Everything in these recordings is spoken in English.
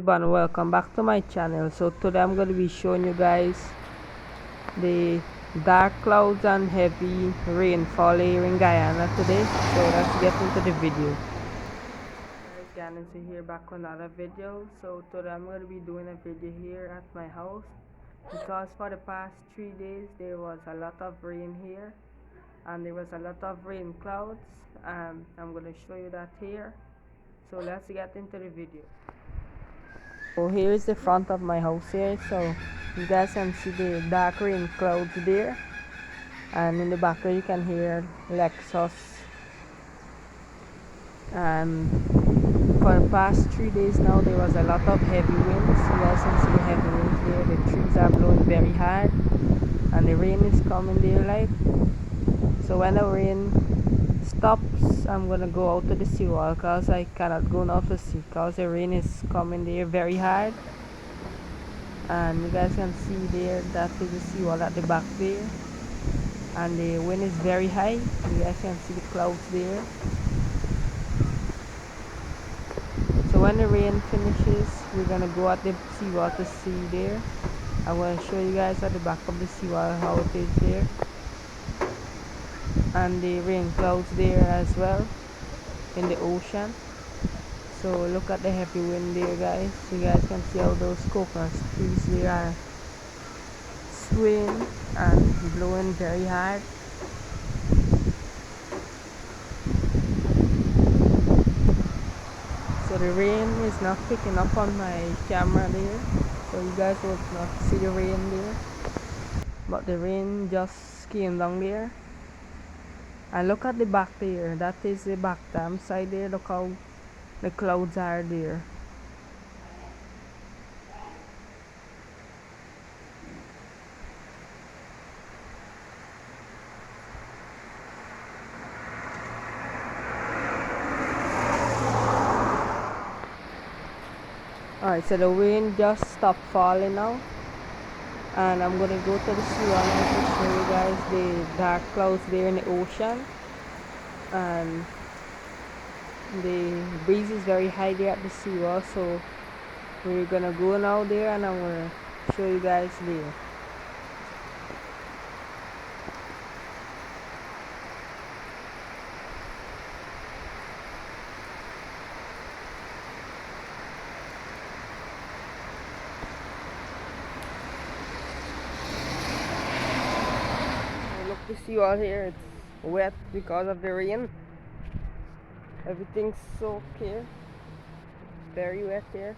Everyone, welcome back to my channel. So today I'm going to be showing you guys the dark clouds and heavy rainfall here in Guyana today. So let's get into the video. Guys, here back on another video. So today I'm going to be doing a video here at my house because for the past 3 days there was a lot of rain here and there was a lot of rain clouds, and I'm going to show you that here. So let's get into the video. So here is the front of my house here, so you guys can see the dark rain clouds there, and in the background you can hear Lexus. And for the past 3 days now there was a lot of heavy winds. You guys can see the heavy winds there. The trees are blowing very hard and the rain is coming there like. So when the rain stops, I'm gonna go out to the seawall because I cannot go now to sea because the rain is coming there very hard. And you guys can see there, that is the seawall at the back there, and the wind is very high. You guys can see the clouds there. So when the rain finishes, we're gonna go at the seawall to see there. I'm gonna show you guys at the back of the seawall how it is there, and the rain clouds there as well in the ocean. So look at the heavy wind there, guys. You guys can see how those coconut trees there are swaying and blowing very hard. So the rain is not picking up on my camera there, so you guys will not see the rain there, but the rain just came down there. And look at the back there, that is the back dam side there. Look how the clouds are there. Alright, so the rain just stopped falling now, and I'm gonna go to the seawall now to show you guys the dark clouds there in the ocean. And the breeze is very high there at the seawall, so we're gonna go now there and I'm gonna show you guys there. Look, the seawall here, it's wet because of the rain. Everything's soaked here, very wet here.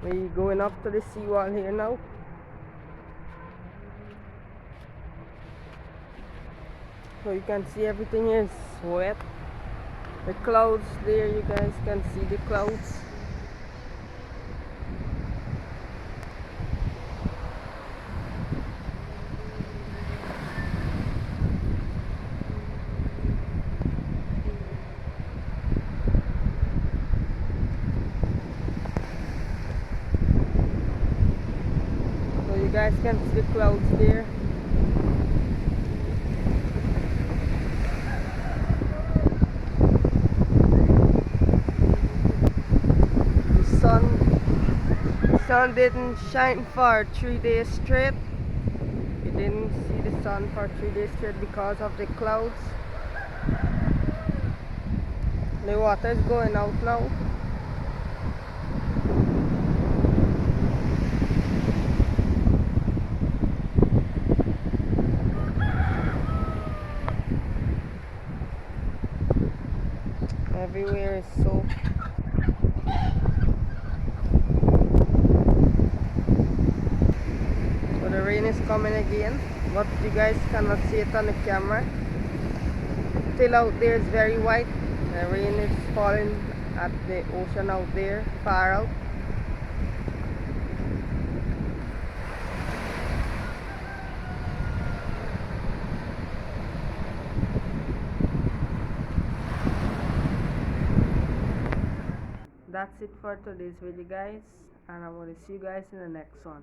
We're going up to the seawall here now. So you can see everything is wet. The clouds there, you guys can see the clouds. So you guys can see the clouds there. The sun didn't shine for 3 days straight. You didn't see the sun for 3 days straight because of the clouds. The water is going out now. Everywhere is soaked. So the rain is coming again, but you guys cannot see it on the camera. Still out there is very white. The rain is falling at the ocean out there, far out. That's it for today's video, guys, and I'm going to see you guys in the next one.